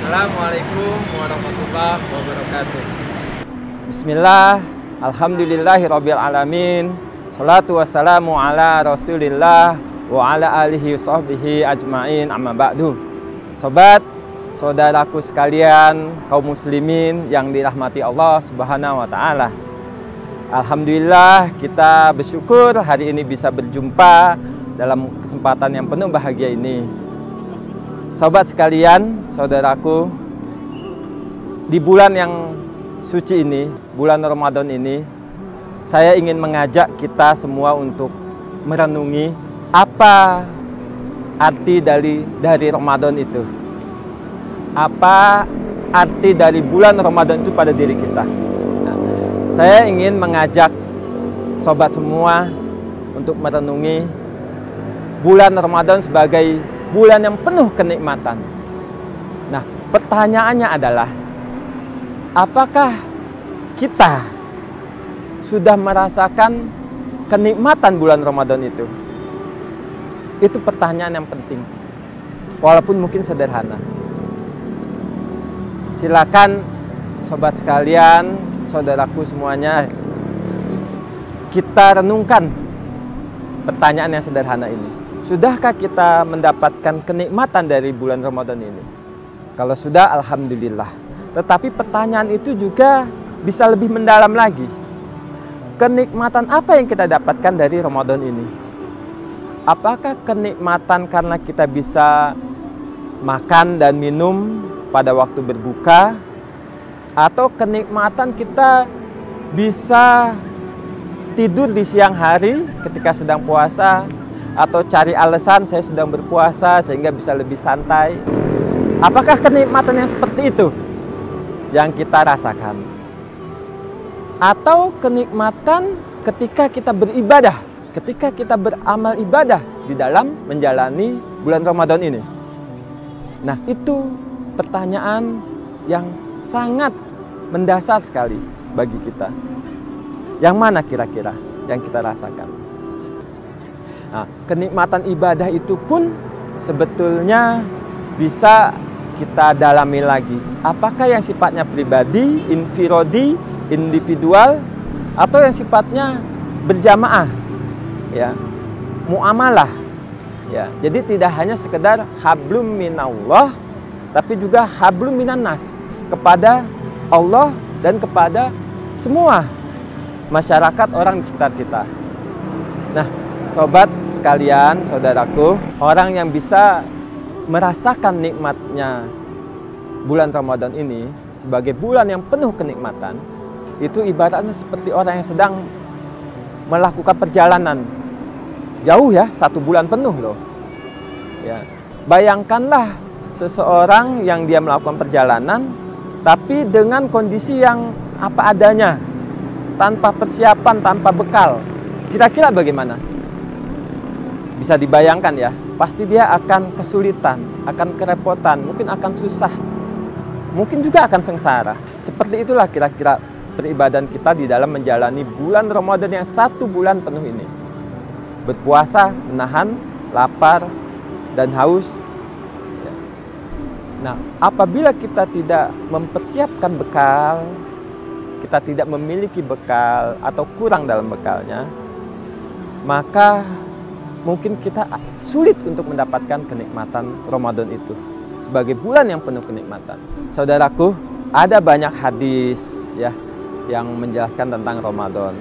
Assalamualaikum warahmatullahi wabarakatuh. Bismillah, alhamdulillahirabbil alamin. Shalatu wassalamu ala Rasulillah wa ala alihi sahbihi ajmain, amma ba'du. Sobat, saudaraku sekalian, kaum muslimin yang dirahmati Allah Subhanahu wa taala. Alhamdulillah, kita bersyukur hari ini bisa berjumpa dalam kesempatan yang penuh bahagia ini. Sobat sekalian, saudaraku, di bulan yang suci ini, bulan Ramadan ini, saya ingin mengajak kita semua untuk merenungi apa arti dari Ramadan itu. Apa arti dari bulan Ramadan itu pada diri kita. Nah, saya ingin mengajak sobat semua untuk merenungi bulan Ramadan sebagai bulan yang penuh kenikmatan. Nah, pertanyaannya adalah, apakah kita sudah merasakan kenikmatan bulan Ramadan itu? Itu pertanyaan yang penting, walaupun mungkin sederhana. Silakan sobat sekalian, saudaraku semuanya, kita renungkan pertanyaan yang sederhana ini. Sudahkah kita mendapatkan kenikmatan dari bulan Ramadan ini? Kalau sudah, alhamdulillah. Tetapi pertanyaan itu juga bisa lebih mendalam lagi. Kenikmatan apa yang kita dapatkan dari Ramadan ini? Apakah kenikmatan karena kita bisa makan dan minum pada waktu berbuka? Atau kenikmatan kita bisa tidur di siang hari ketika sedang puasa? Atau cari alasan saya sedang berpuasa sehingga bisa lebih santai? Apakah kenikmatan yang seperti itu yang kita rasakan? Atau kenikmatan ketika kita beribadah, ketika kita beramal ibadah di dalam menjalani bulan Ramadan ini? Nah, itu pertanyaan yang sangat mendasar sekali bagi kita. Yang mana kira-kira yang kita rasakan? Nah, kenikmatan ibadah itu pun sebetulnya bisa kita dalami lagi. Apakah yang sifatnya pribadi, infirodi, individual, atau yang sifatnya berjamaah, ya, muamalah, ya. Jadi tidak hanya sekedar hablum minallah, tapi juga hablum minannas, kepada Allah dan kepada semua masyarakat orang di sekitar kita. Nah, sobat sekalian, saudaraku, orang yang bisa merasakan nikmatnya bulan Ramadan ini sebagai bulan yang penuh kenikmatan, itu ibaratnya seperti orang yang sedang melakukan perjalanan jauh, ya, 1 bulan penuh loh. Ya. Bayangkanlah seseorang yang dia melakukan perjalanan tapi dengan kondisi yang apa adanya, tanpa persiapan, tanpa bekal. Kira-kira bagaimana? Bisa dibayangkan, ya, pasti dia akan kesulitan, akan kerepotan, mungkin akan susah, mungkin juga akan sengsara. Seperti itulah kira-kira peribadahan kita di dalam menjalani bulan Ramadan yang 1 bulan penuh ini. Berpuasa, menahan lapar dan haus. Nah, apabila kita tidak mempersiapkan bekal, kita tidak memiliki bekal atau kurang dalam bekalnya, maka mungkin kita sulit untuk mendapatkan kenikmatan Ramadan itu sebagai bulan yang penuh kenikmatan. Saudaraku, ada banyak hadis, ya, yang menjelaskan tentang Ramadan.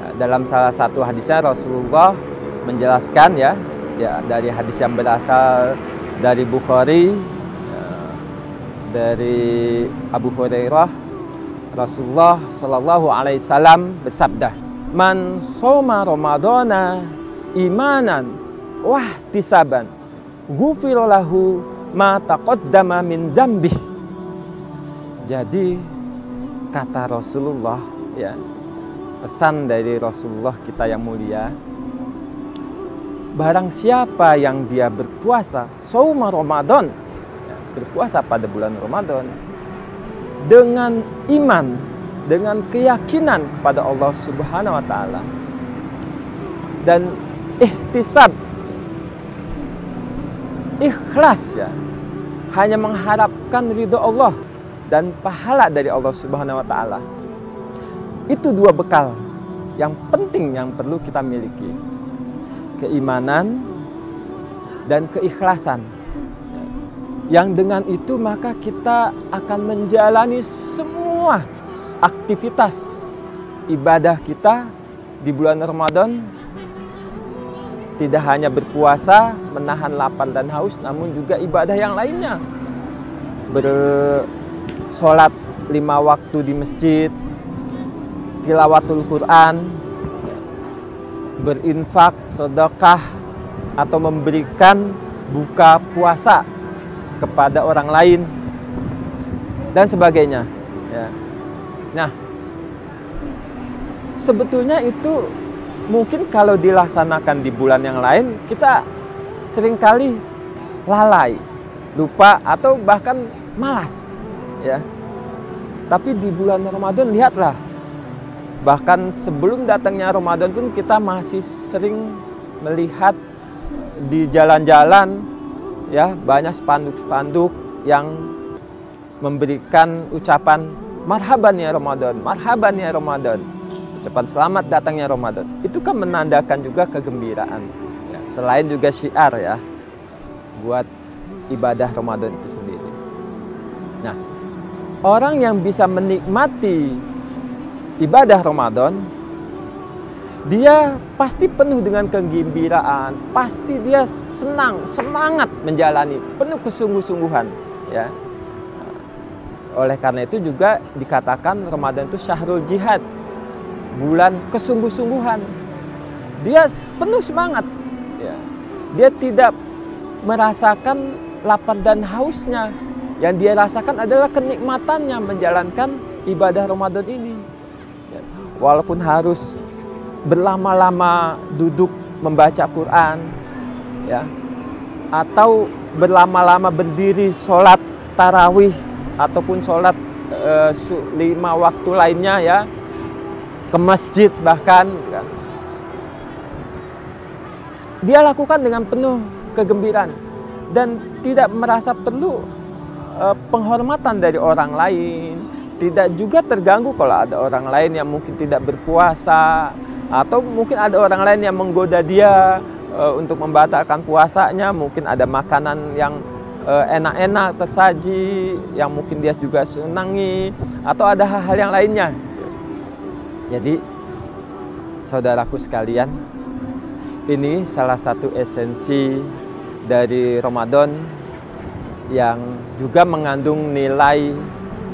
Ya, dalam salah satu hadisnya Rasulullah menjelaskan, ya, dari hadis yang berasal dari Bukhari, ya, dari Abu Hurairah, Rasulullah Shallallahu Alaihi Wasallam bersabda, "Man shoma Ramadana imanan wahtisaban ghufira lahu ma taqaddama min dzambih." Jadi kata Rasulullah, ya, pesan dari Rasulullah kita yang mulia, barang siapa yang dia berpuasa shauma Ramadan, ya, berpuasa pada bulan Ramadan dengan iman, dengan keyakinan kepada Allah Subhanahu wa taala dan ihtisab, ikhlas, ya, hanya mengharapkan ridho Allah dan pahala dari Allah Subhanahu wa Ta'ala. Itu dua bekal yang penting yang perlu kita miliki. Keimanan dan keikhlasan. Yang dengan itu maka kita akan menjalani semua aktivitas ibadah kita di bulan Ramadan. Tidak hanya berpuasa, menahan lapar dan haus, namun juga ibadah yang lainnya. Bersolat 5 waktu di masjid, tilawatul Quran, berinfak, sedekah, atau memberikan buka puasa kepada orang lain, dan sebagainya. Ya. Nah, sebetulnya itu mungkin kalau dilaksanakan di bulan yang lain, kita seringkali lalai, lupa, atau bahkan malas. Ya. Tapi di bulan Ramadan, lihatlah, bahkan sebelum datangnya Ramadan pun kita masih sering melihat di jalan-jalan, ya, banyak spanduk-spanduk yang memberikan ucapan marhaban ya Ramadan, marhaban ya Ramadan. Ucapan selamat datangnya Ramadan. Itu kan menandakan juga kegembiraan. Ya, selain juga syiar ya buat ibadah Ramadan itu sendiri. Nah, orang yang bisa menikmati ibadah Ramadan, dia pasti penuh dengan kegembiraan, pasti dia senang, semangat menjalani, penuh kesungguh-sungguhan, ya. Oleh karena itu juga dikatakan Ramadan itu syahrul jihad, bulan kesungguh-sungguhan. Dia penuh semangat, ya. Dia tidak merasakan lapar dan hausnya. Yang dia rasakan adalah kenikmatannya menjalankan ibadah Ramadan ini. Ya. Walaupun harus berlama-lama duduk membaca Quran, ya, atau berlama-lama berdiri sholat tarawih ataupun sholat 5 waktu lainnya, ya, ke masjid bahkan, kan. Dia lakukan dengan penuh kegembiraan dan tidak merasa perlu penghormatan dari orang lain, tidak juga terganggu kalau ada orang lain yang mungkin tidak berpuasa, atau mungkin ada orang lain yang menggoda dia untuk membatalkan puasanya, mungkin ada makanan yang enak-enak tersaji yang mungkin dia juga senangi, atau ada hal-hal yang lainnya. Jadi saudaraku sekalian, ini salah satu esensi dari Ramadan yang juga mengandung nilai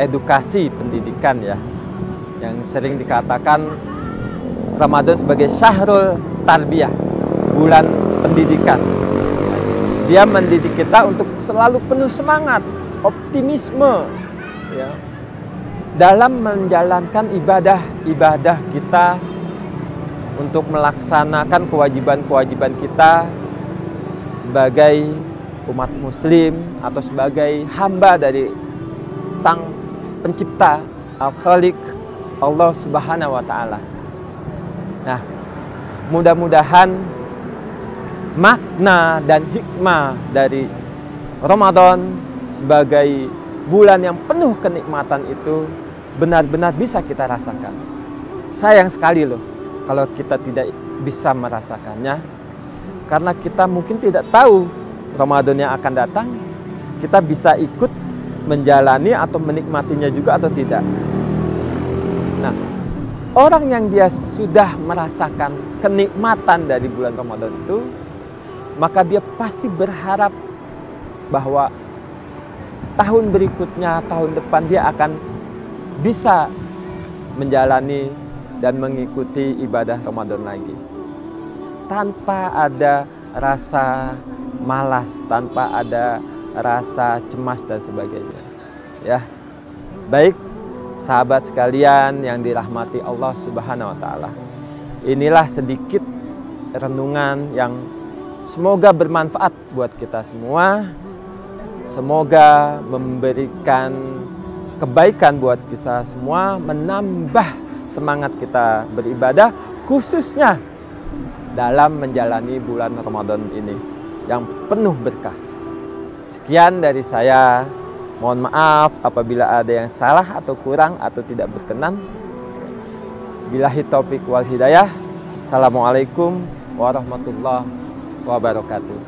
edukasi pendidikan, ya, yang sering dikatakan Ramadan sebagai syahrul tarbiyah, bulan pendidikan. Dia mendidik kita untuk selalu penuh semangat, optimisme, ya, dalam menjalankan ibadah kita, untuk melaksanakan kewajiban-kewajiban kita sebagai umat muslim atau sebagai hamba dari Sang Pencipta Al-Khaliq, Allah Subhanahu wa Ta'ala. Nah, mudah-mudahan makna dan hikmah dari Ramadan sebagai bulan yang penuh kenikmatan itu benar-benar bisa kita rasakan. Sayang sekali loh kalau kita tidak bisa merasakannya, karena kita mungkin tidak tahu Ramadan yang akan datang kita bisa ikut menjalani atau menikmatinya juga atau tidak. Nah, orang yang dia sudah merasakan kenikmatan dari bulan Ramadan itu, maka dia pasti berharap bahwa tahun berikutnya, tahun depan dia akan bisa menjalani dan mengikuti ibadah Ramadan lagi. Tanpa ada rasa malas, tanpa ada rasa cemas dan sebagainya. Ya. Baik, sahabat sekalian yang dirahmati Allah Subhanahu wa Ta'ala. Inilah sedikit renungan yang semoga bermanfaat buat kita semua. Semoga memberikan kebaikan buat kita semua, menambah semangat kita beribadah, khususnya dalam menjalani bulan Ramadan ini yang penuh berkah. Sekian dari saya. Mohon maaf apabila ada yang salah atau kurang atau tidak berkenan. Billahi taufik wal hidayah. Assalamualaikum warahmatullahi wabarakatuh.